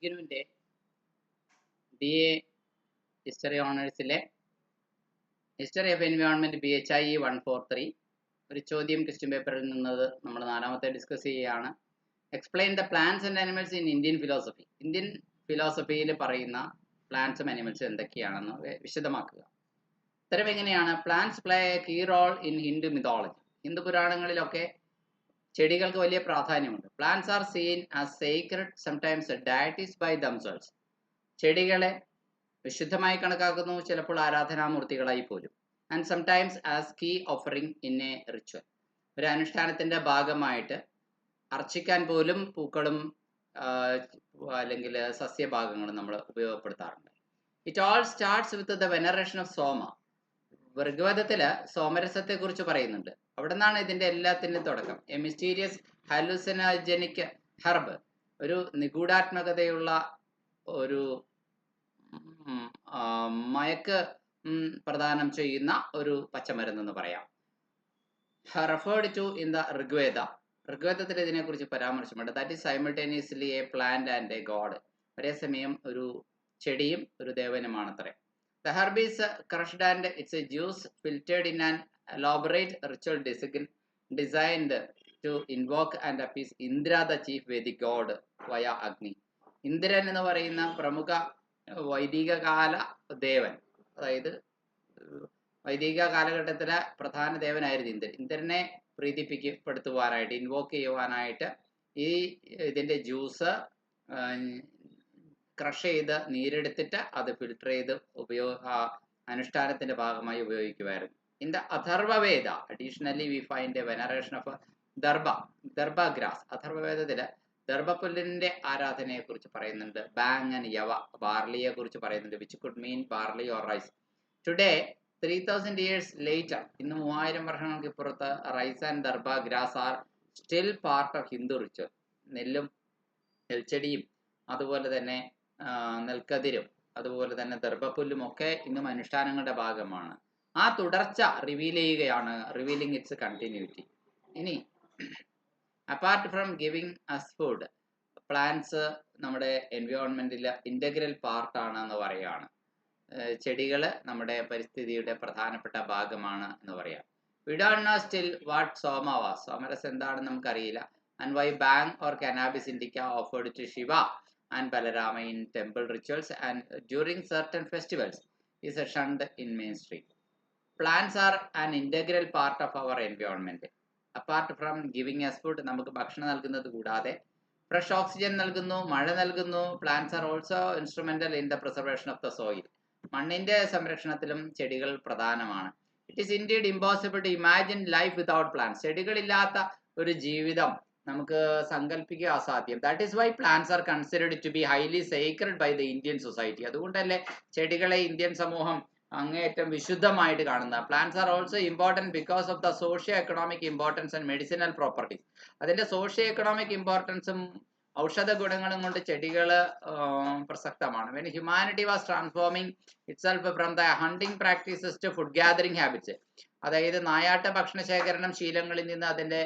ഇഗ്നുവിൻ്റെ B A history ഓണേഴ്സിലെ history of environment BHI 143 ഒരു ചോദ്യം ക്വസ്റ്റ്യൻ പേപ്പറിൽ നിന്നത് നമ്മൾ നാലാമത്തെ ഡിസ്കസ് ചെയ്യുകയാണ്. Explain the plants and animals in Indian philosophy. Indian ഫിലോസഫിയിൽ പറയുന്ന പ്ലാന്റ്സും ആനിമൽസും എന്തൊക്കെയാണെന്ന് വിശദമാക്കുക. ഉത്തരം എങ്ങനെയാണ്? Plants play a key role in Hindu mythology. Hindu പുരാണങ്ങളിലൊക്കെ ചെടികൾക്ക് വലിയ പ്രാധാന്യമുണ്ട്. Plants are seen as sacred, sometimes deities by themselves. ചെടികളെ വിശുദ്ധമായി കണക്കാക്കുന്നു, ചിലപ്പോൾ ആരാധനാമൂർത്തികളായി പോലും. And sometimes as key offering in a ritual. ഒരു അനുഷ്ഠാനത്തിന്റെ ഭാഗമായിട്ട് അർച്ചിക്കാൻ പോലും പൂക്കളും അല്ലെങ്കിൽ സസ്യഭാഗങ്ങളും നമ്മൾ ഉപയോഗപ്പെടുത്താറുണ്ട്. It all starts with the veneration of സോമ. ഋഗ്വേദത്തില് സോമരസത്തെ കുറിച്ച് പറയുന്നുണ്ട്. അവിടെ നിന്നാണ് ഇതിന്റെ എല്ലാത്തിൻ്റെയും തുടക്കം. എ മിസ്റ്റീരിയസ് ഹാലുസിനോജനിക് ഹെർബ്, ഒരു നിഗൂഢാത്മകതയുള്ള ഒരു മയക്ക് പ്രദാനം ചെയ്യുന്ന ഒരു പച്ചമരുന്നെന്ന് പറയാം. Referred to in the Rigveda. ഋഗ്വേദത്തിൽ ഇതിനെക്കുറിച്ച് പരാമർശമുണ്ട്. That is simultaneously a plant and a god. ഒരേ സമയം ഒരു ചെടിയും ഒരു ദേവനുമാണത്രേ. The herb is crushed and its juice filtered in an elaborate ritual designed to invoke and appease Indra, the chief Vedic god, via Agni. Indran എന്ന് പറയുന്ന പ്രമുഖ വൈദിക കാല ദേവൻ, അതായത് വൈദിക കാലഘട്ടത്തിലെ പ്രധാന ദേവനായിരുന്നു ഇന്ദ്രൻ. ഇന്ദ്രനെ പ്രീതിപ്പെടുത്തുവാനായിട്ട്, ഇൻവോക്ക് ചെയ്യുവാനായിട്ട് ഇതിന്റെ ജ്യൂസ് ക്രഷ് ചെയ്ത് നീരെടുത്തിട്ട് അത് ഫിൽട്ടർ ചെയ്ത് അനുഷ്ഠാനത്തിന്റെ ഭാഗമായി ഉപയോഗിക്കുമായിരുന്നു. In the Atharvaveda additionally we find a veneration of darbha grass. അഥർവവേദത്തില് ദർഭപ്പുല്ലിന്റെ ആരാധനയെ കുറിച്ച് പറയുന്നുണ്ട്. ബാങ് ആൻഡ് യവ, ബാർലിയെ കുറിച്ച് പറയുന്നുണ്ട്, which could mean barley or rice. Today 3000 years later, ഇന്ന് 3000 വർഷങ്ങൾക്ക് ഇപ്പുറത്ത് rice and darbha grass are still part of Hindu ritual. നെൽച്ചെടിയും അതുപോലെ തന്നെ നെൽക്കതിരും അതുപോലെ തന്നെ ദർഭപ്പുല്ലും ഒക്കെ ഇന്നും അനുഷ്ഠാനങ്ങളുടെ ഭാഗമാണ്. ആ തുടർച്ച റിവീൽ ചെയ്യുകയാണ്, റിവീലിംഗ് ഇറ്റ്സ് കണ്ടിന്യൂറ്റി. ഇനി apart from giving us food, plants നമ്മുടെ എൻവയോൺമെന്റിലെ ഇന്റഗ്രൽ പാർട്ടാണ് എന്ന് പറയുകയാണ്. ചെടികൾ നമ്മുടെ പരിസ്ഥിതിയുടെ പ്രധാനപ്പെട്ട ഭാഗമാണ് എന്ന് പറയാം. We don't know still what soma was. സോമരസ് എന്താണെന്ന് നമുക്കറിയില്ല. ആൻഡ് വൈ ബാങ് or cannabis indica offered to Shiva and Balarama in temple rituals and during certain festivals is shunned in mainstream. Plants are an integral part of our environment. Apart from giving us food, നമുക്ക് ഭക്ഷണം നൽകുന്നത് കൂടാതെ fresh oxygen നൽകുന്നു, മഴ നൽകുന്നു. Plants are also instrumental in the preservation of the soil. മണ്ണിന്റെ സംരക്ഷണത്തിലും ചെടികൾ പ്രധാനമാണ്. It is indeed impossible to imagine life without plants. ചെടികളില്ലാത്ത ഒരു ജീവിതം നമുക്ക് സങ്കല്പിക്കുക അസാധ്യം. That is why plants are considered to be highly sacred by the Indian society. അതുകൊണ്ടല്ലേ ചെടികളെ ഇന്ത്യൻ സമൂഹം അങ്ങേയറ്റം വിശുദ്ധമായിട്ട് കാണുന്നത്. Plants are also important because of the socio economic importance and medicinal properties. അതിന്റെ സോഷ്യോ എക്കണോമിക് ഇമ്പോർട്ടൻസും ഔഷധ ഗുണങ്ങളും കൊണ്ട് ചെടികൾ പ്രസക്തമാണ്. When humanity was transforming itself from the hunting practices to food gathering habits, അതായത് നായാട്ട ഭക്ഷണ ശേഖരണം ശീലങ്ങളിൽ നിന്ന് അതിന്റെ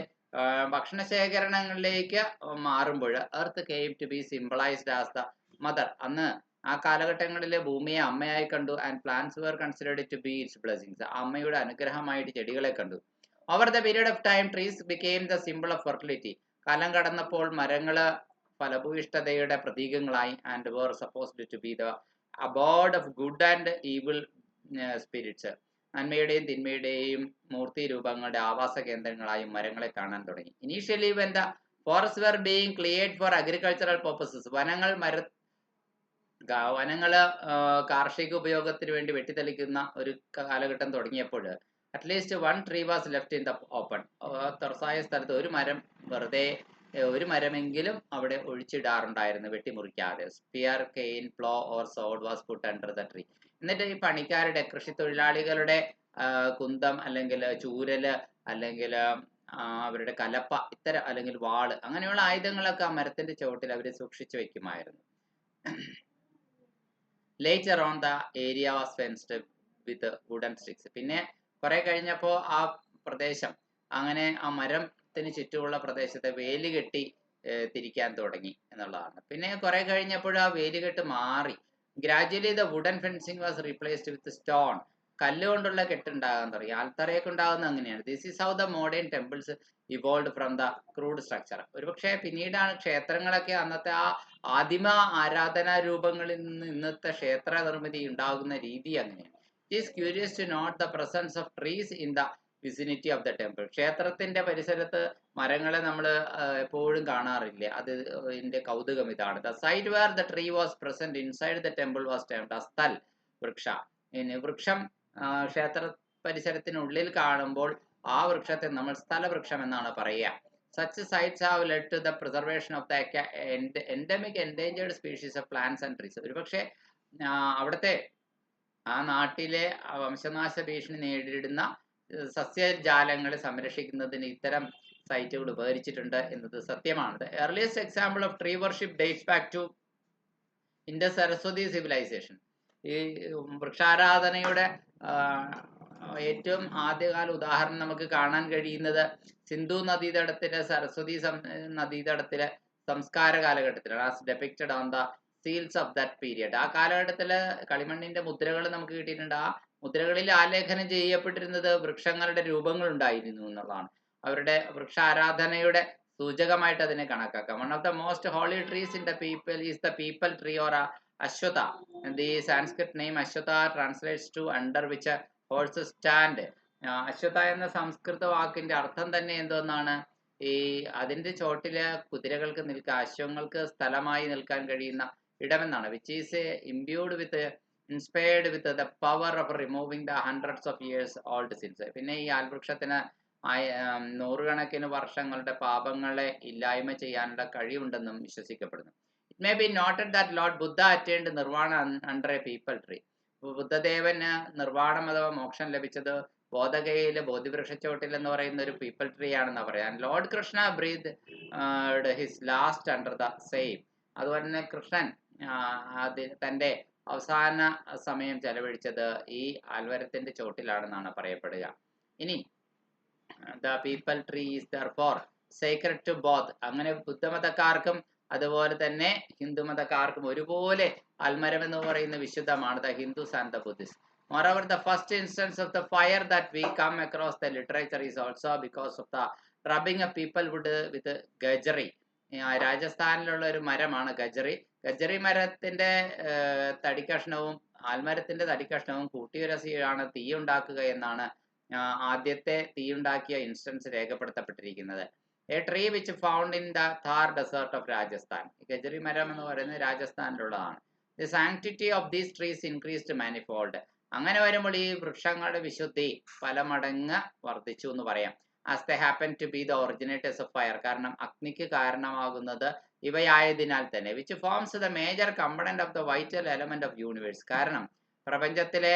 ഭക്ഷണ ശേഖരണങ്ങളിലേക്ക് മാറുമ്പോൾ earth came to be symbolised as the mother. അന്ന് ആ കാലഘട്ടങ്ങളിൽ ഭൂമിയെ അമ്മയായി കണ്ടു. And plants were considered to be its blessings. അമ്മയുടെ അനുഗ്രഹമായിട്ട് ചെടികളെ കണ്ടു. Over the period of time trees became the symbol of fertility. കാലം കടന്നപ്പോൾ മരങ്ങള് ഫലഭൂയിഷ്ഠതയുടെ പ്രതീകങ്ങളായി. And were supposed to be the abode of good and evil spirits. നന്മയുടെയും തിന്മയുടെയും മൂർത്തി രൂപങ്ങളുടെ ആവാസ കേന്ദ്രങ്ങളായും മരങ്ങളെ കാണാൻ തുടങ്ങി. Initially when the forest were being cleared for agricultural purposes, വനങ്ങള് കാർഷിക ഉപയോഗത്തിന് വേണ്ടി വെട്ടിത്തെളിക്കുന്ന ഒരു കാലഘട്ടം തുടങ്ങിയപ്പോൾ at least 1 tree was left in the open. തുറസായ സ്ഥലത്ത് ഒരു മരമെങ്കിലും അവിടെ ഒഴിച്ചിടാറുണ്ടായിരുന്നു, വെട്ടിമുറിക്കാതെ. Spear, cane, plough or sod was put under the tree. എന്നിട്ട് ഈ പണിക്കാരുടെ, കൃഷി തൊഴിലാളികളുടെ കുന്തം അല്ലെങ്കിൽ ചൂരല് അല്ലെങ്കിൽ അവരുടെ കലപ്പ ഇത്തരം അല്ലെങ്കിൽ വാള് അങ്ങനെയുള്ള ആയുധങ്ങളൊക്കെ ആ മരത്തിന്റെ ചുവട്ടിൽ അവർ സൂക്ഷിച്ചു വെക്കുമായിരുന്നു. Later on the area was fenced with wooden sticks. പിന്നെ കുറെ കഴിഞ്ഞപ്പോൾ ആ പ്രദേശം അങ്ങനെ ആ മരത്തിന് ചുറ്റുമുള്ള പ്രദേശത്തെ വേലി കെട്ടി തിരിക്കാൻ തുടങ്ങി എന്നുള്ളതാണ്. പിന്നെ കുറെ കഴിഞ്ഞപ്പോൾ ആ വേലികെട്ട് മാറി. Gradually the wooden fencing was replaced with stone. കല്ലുകൊണ്ടുള്ള കെട്ടുണ്ടാകാൻ തുടങ്ങി. ആൽത്തറയൊക്കെ ഉണ്ടാകുന്നത് അങ്ങനെയാണ്. This is how the modern temples evolve from the crude structure. ഒരുപക്ഷെ പിന്നീടാണ് ക്ഷേത്രങ്ങളൊക്കെ അന്നത്തെ ആ ആദിമ ആരാധനാ രൂപങ്ങളിൽ നിന്ന് ഇന്നത്തെ ക്ഷേത്ര നിർമ്മിതി ഉണ്ടാകുന്ന രീതി അങ്ങനെയാണ്. It is curious to note the presence of trees in the vicinity of the temple. ക്ഷേത്രത്തിന്റെ പരിസരത്ത് മരങ്ങളെ നമ്മൾ എപ്പോഴും കാണാറില്ല. അതിന്റെ കൗതുകം ഇതാണ്. The site where the tree was present inside the temple was termed as sthal vriksha. ഇനി വൃക്ഷം ക്ഷേത്ര പരിസരത്തിനുള്ളിൽ കാണുമ്പോൾ ആ വൃക്ഷത്തെ നമ്മൾ സ്ഥലവൃക്ഷം എന്നാണ് പറയുക. Such sites have led to the preservation of the endemic endangered species of plants and trees. ഒരുപക്ഷെ അവിടുത്തെ ആ നാട്ടിലെ വംശനാശ ഭീഷണി നേരിടുന്ന സസ്യജാലങ്ങളെ സംരക്ഷിക്കുന്നതിന് ഇത്തരം സൈറ്റുകൾ ഉപകരിച്ചിട്ടുണ്ട് എന്നത് സത്യമാണ്. The earliest example of tree worship dates back to Indus Saraswati civilization. ഈ വൃക്ഷാരാധനയുടെ ഏറ്റവും ആദ്യകാല ഉദാഹരണം നമുക്ക് കാണാൻ കഴിയുന്നത് സിന്ധു നദീതടത്തിലെ സരസ്വതി നദീതടത്തിലെ സംസ്കാര കാലഘട്ടത്തിലാണ്. As depicted on the seals of that period. ആ കാലഘട്ടത്തിലെ കളിമണ്ണിന്റെ മുദ്രകൾ നമുക്ക് കിട്ടിയിട്ടുണ്ട്. ആ മുദ്രകളിൽ ആലേഖനം ചെയ്യപ്പെട്ടിരുന്നത് വൃക്ഷങ്ങളുടെ രൂപങ്ങൾ ഉണ്ടായിരുന്നു എന്നുള്ളതാണ്. അവരുടെ വൃക്ഷാരാധനയുടെ സൂചകമായിട്ട് അതിനെ കണക്കാക്കാം. One of the most holy trees in the people is the peepal tree or ashwattha. The Sanskrit name ashwattha translates to under which horses stand. അശ്വത എന്ന സംസ്കൃത വാക്കിന്റെ അർത്ഥം തന്നെ എന്തോന്നാണ്? ഈ അതിന്റെ ചോട്ടില് കുതിരകൾക്ക് നിൽക്കാൻ, അശ്വങ്ങൾക്ക് സ്ഥലമായി നിൽക്കാൻ കഴിയുന്ന ഇടമെന്നാണ്. Which is imbued with inspired with the power of removing the hundreds of years old sins. പിന്നെ ഈ ആൽവൃക്ഷത്തിന് നൂറുകണക്കിന് വർഷങ്ങളുടെ പാപങ്ങളെ ഇല്ലായ്മ ചെയ്യാനുള്ള കഴിവുണ്ടെന്നും വിശ്വസിക്കപ്പെടുന്നു. It may be noted that Lord Buddha attained nirvana under a peepal tree. ബുദ്ധദേവന് നിർവ്വാണം അഥവാ മോക്ഷം ലഭിച്ചത് ബോധഗയയിലെ ബോധിവൃക്ഷച്ചോട്ടിൽ എന്ന് പറയുന്ന ഒരു പീപ്പിൾ ട്രീ ആണെന്ന് പറയാം. Lord Krishna breath his last under the same. അതുപോലെ തന്നെ കൃഷ്ണൻ തന്റെ അവസാന സമയം ചെലവഴിച്ചത് ഈ ആൽമരത്തിന്റെ ചോട്ടിലാണെന്നാണ് പറയപ്പെടുക. ഇനി the peepal tree is therefore sacred to both. അങ്ങനെ ബുദ്ധമതക്കാർക്കും അതുപോലെ തന്നെ ഹിന്ദുമതക്കാർക്കും ഒരുപോലെ ആൽമരം എന്ന് പറയുന്ന വിശുദ്ധമാണ്. The Hindus and the Buddhist. Moreover, the first instance of the fire that we come across the literature is also because of the rubbing of people wood with gajari. രാജസ്ഥാനിലുള്ള ഒരു മരമാണ് ഗജറി. ഗജറി മരത്തിന്റെ തടിക്കഷ്ണവും ആൽമരത്തിന്റെ തടിക്കഷ്ണവും കൂട്ടിയുരസിയാണ് തീ ഉണ്ടാക്കുക എന്നാണ് ആദ്യത്തെ തീയുണ്ടാക്കിയ ഇൻസ്റ്റൻസ് രേഖപ്പെടുത്തപ്പെട്ടിരിക്കുന്നത്. A tree which found in the Thar desert of Rajasthan. ഗജറി മരം എന്ന് പറയുന്നത് രാജസ്ഥാനിലുള്ളതാണ്. The sanctity of these trees increased manifold. അങ്ങനെ വരുമ്പോൾ ഈ വൃക്ഷങ്ങളുടെ വിശുദ്ധി പല മടങ്ങ് വർദ്ധിച്ചു എന്ന് പറയാം. As they happen to be the originators of fire. കാരണം അഗ്നിക്ക് കാരണമാകുന്നത് ഇവയായതിനാൽ തന്നെ. Which forms the major component of the vital element of universe. കാരണം പ്രപഞ്ചത്തിലെ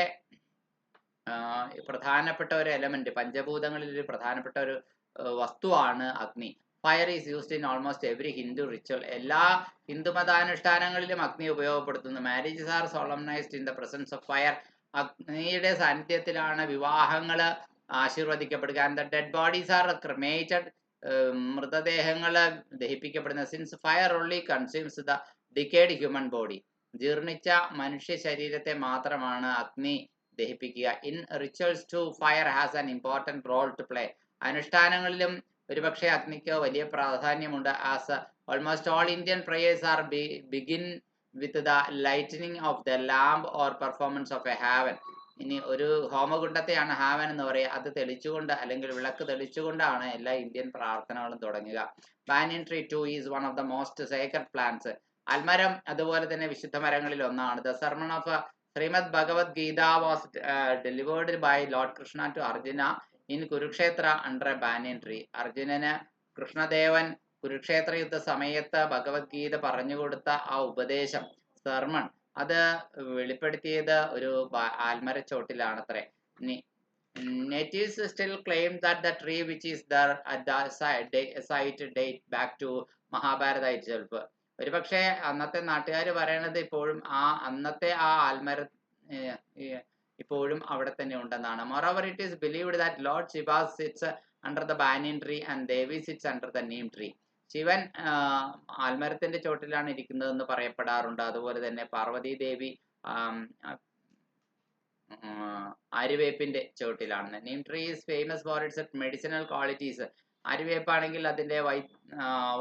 പ്രധാനപ്പെട്ട ഒരു എലമെന്റ്, പഞ്ചഭൂതങ്ങളിൽ ഒരു പ്രധാനപ്പെട്ട ഒരു വസ്തുവാണ് അഗ്നി. Fire is used in almost every Hindu ritual. എല്ലാ ഹിന്ദു മതാനുഷ്ഠാനങ്ങളിലും അഗ്നി ഉപയോഗപ്പെടുത്തുന്നു. Marriages are solemnized in the presence of fire. അഗ്നിയുടെ സാന്നിധ്യത്തിലാണ് വിവാഹങ്ങൾ ആശീർവദിക്കപ്പെടുക. And the dead bodies are cremated. മൃതദേഹങ്ങൾ ദഹിപ്പിക്കപ്പെടുന്ന. Since fire only consumes the decayed human body. ജീർണിച്ച മനുഷ്യ ശരീരത്തെ മാത്രമാണ് അഗ്നി ദഹിപ്പിക്കുക. In rituals too fire has an important role to play. അനുഷ്ഠാനങ്ങളിലും ഒരുപക്ഷെ അഗ്നിക്ക് വലിയ പ്രാധാന്യമുണ്ട്. As almost all Indian prayers are begin with the lightening of the lamp or performance of a havan. ഇനി ഒരു ഹോമകുണ്ടത്തെയാണ് ഹാവൻ എന്ന് പറയുക. അത് തെളിച്ചുകൊണ്ട് അല്ലെങ്കിൽ വിളക്ക് തെളിച്ചുകൊണ്ടാണ് എല്ലാ ഇന്ത്യൻ പ്രാർത്ഥനകളും തുടങ്ങുക. Banyan tree too is one of the most sacred plants. ആൽമരം അതുപോലെ തന്നെ വിശുദ്ധ മരങ്ങളിൽ ഒന്നാണ്. The sermon of Shrimad Bhagavad Gita was delivered by lord Krishna to Arjuna in Kurukshetra under a banyan tree. അർജുനന് കൃഷ്ണദേവൻ കുരുക്ഷേത്ര യുദ്ധ സമയത്ത് ഭഗവത്ഗീത പറഞ്ഞുകൊടുത്ത ആ ഉപദേശം, സർമൺ, അത് വെളിപ്പെടുത്തിയത് ഒരു ആൽമരച്ചോട്ടിലാണത്രേ. Natives still claim that the tree which is there at the site date back to Mahabharata itself. ഒരുപക്ഷെ അന്നത്തെ നാട്ടുകാർ പറയണത് ഇപ്പോഴും അന്നത്തെ ആ ആൽമര ഇപ്പോഴും അവിടെ തന്നെ ഉണ്ടെന്നാണ്. Moreover, it is believed that Lord Shiva sits under the banyan tree and Devi sits under the neem tree. Shivan ആൽമരത്തിന്റെ ചോട്ടിലാണ് ഇരിക്കുന്നതെന്ന് പറയപ്പെടാറുണ്ട്. അതുപോലെ തന്നെ പാർവതി ദേവി ആര്യവേപ്പിന്റെ ചോട്ടിലാണ്. Neem tree is famous for its medicinal qualities. ആര്യവേപ്പാണെങ്കിൽ അതിന്റെ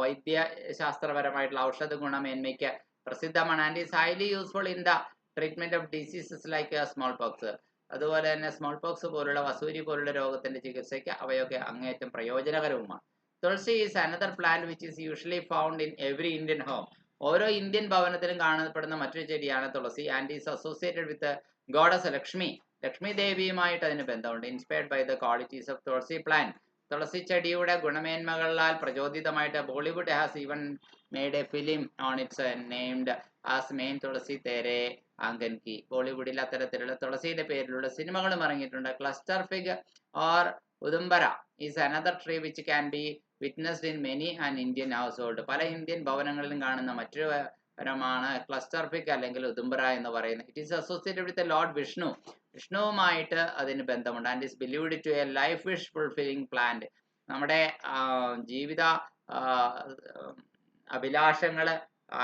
വൈദ്യ ശാസ്ത്രപരമായിട്ടുള്ള ഔഷധ ഗുണമേന്മയ്ക്ക് പ്രസിദ്ധമാണ്. And is highly useful in the treatment of diseases like small pox. അതുപോലെ തന്നെ സ്മോൾ പോക്സ് പോലുള്ള വസൂരി പോലുള്ള രോഗത്തിന്റെ ചികിത്സയ്ക്ക് അവയൊക്കെ അങ്ങേയറ്റം പ്രയോജനകരവുമാണ്. Tulsi is another plant which is usually found in every Indian home. ഓരോ ഇന്ത്യൻ ഭവനത്തിലും കാണപ്പെടുന്ന മറ്റൊരു ചെടിയാണ് തുളസി. And is associated with goddess Lakshmi. Lakshmi ദേവിയുമായിട്ട് അതിന് ബന്ധമുണ്ട്. Inspired by the qualities of tulsi plant. തുളസി ചെടിയുടെ ഗുണമേന്മകളാൽ പ്രചോദിതമായിട്ട് Bollywood has even made a film on its named as Main Tulsi Tere Aangan Ki. ബോളിവുഡിൽ അത്തരത്തിലുള്ള തുളസിയുടെ പേരിലുള്ള സിനിമകളും ഇറങ്ങിയിട്ടുണ്ട്. Cluster fig or ഉദുംബര is another tree which can be witnessed in many and Indian household. പല ഇന്ത്യൻ ഭവനങ്ങളിലും കാണുന്ന മറ്റൊരു മാണ് ക്ലസ്റ്റർ ഫിഗ് അല്ലെങ്കിൽ ഉദുംബര എന്ന് പറയുന്നത്. It is associated with lord Vishnu. വിഷ്ണുവുമായിട്ട് അതിന് ബന്ധമുണ്ട്. And is believed to a life wish fulfilling plant. നമ്മുടെ ജീവിത അഭിലാഷങ്ങള്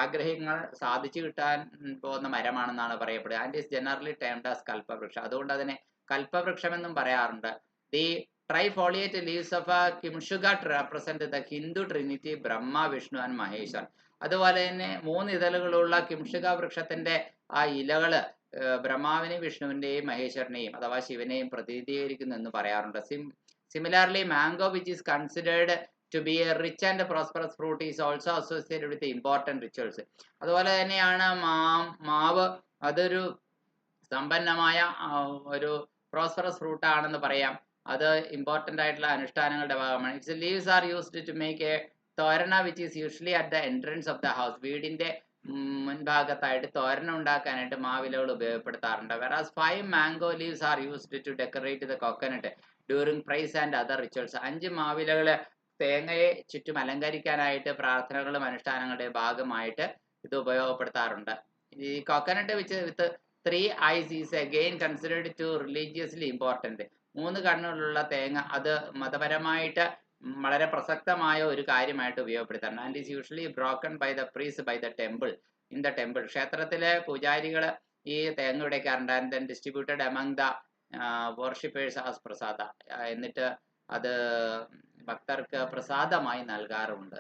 ആഗ്രഹങ്ങൾ സാധിച്ചു കിട്ടാൻ പോകുന്ന മരമാണെന്നാണ് പറയപ്പെടുക. And is generally termed as kalpavriksha. അതുകൊണ്ട് അതിനെ കൽപ്പവൃക്ഷം എന്നും പറയാറുണ്ട്. The trifoliate leaves of kimshuka represent the Hindu trinity Brahma, Vishnu and Maheshwar. അതുപോലെ തന്നെ 3 ഇതളുകളുള്ള കിംഷുക വൃക്ഷത്തിന്റെ ആ ഇലകള് ബ്രഹ്മാവിനെയും വിഷ്ണുവിന്റെയും മഹേശ്വരനെയും അഥവാ ശിവനെയും പ്രതിനിധീകരിക്കുന്നു എന്ന് പറയാറുണ്ട്. Similarly mango which is considered to be a rich and prosperous fruit is also associated with important rituals. അതുപോലെ തന്നെയാണ് മാവ് അതൊരു സമ്പന്നമായ ഒരു പ്രോസ്പെറസ് ഫ്രൂട്ട് ആണെന്ന് പറയാം. അത് ഇമ്പോർട്ടൻ്റ് ആയിട്ടുള്ള അനുഷ്ഠാനങ്ങളുടെ ഭാഗമാണ്. Its leaves are used to make a torana which is usually at the entrance of the house. വീടിന്റെ മുൻഭാഗത്തായിട്ട് തോരണം ഉണ്ടാക്കാനായിട്ട് മാവിലകൾ ഉപയോഗപ്പെടുത്താറുണ്ട്. Whereas 5 mango leaves are used to decorate the coconut during prayers and other rituals. 5 മാവിലകള് തേങ്ങയെ ചുറ്റും അലങ്കരിക്കാനായിട്ട് പ്രാർത്ഥനകളും അനുഷ്ഠാനങ്ങളുടെയും ഭാഗമായിട്ട് ഇത് ഉപയോഗപ്പെടുത്താറുണ്ട്. ഈ coconut with 3 eyes is again considered to religiously important. 3 കണ്ണുകളുള്ള തേങ്ങ അത് മതപരമായിട്ട് വളരെ പ്രസക്തമായ ഒരു കാര്യമായിട്ട് ഉപയോഗപ്പെടുത്താറുണ്ട്. And is usually broken by the priest by the temple in the temple. ക്ഷേത്രത്തിലെ പൂജാരികൾ ഈ തേങ്ങ ഉടയ്ക്കാറുണ്ട്. And then distributed among the worshippers as prasada. എന്നിട്ട് അത് ഭക്തർക്ക് പ്രസാദമായി നൽകാറുണ്ട്.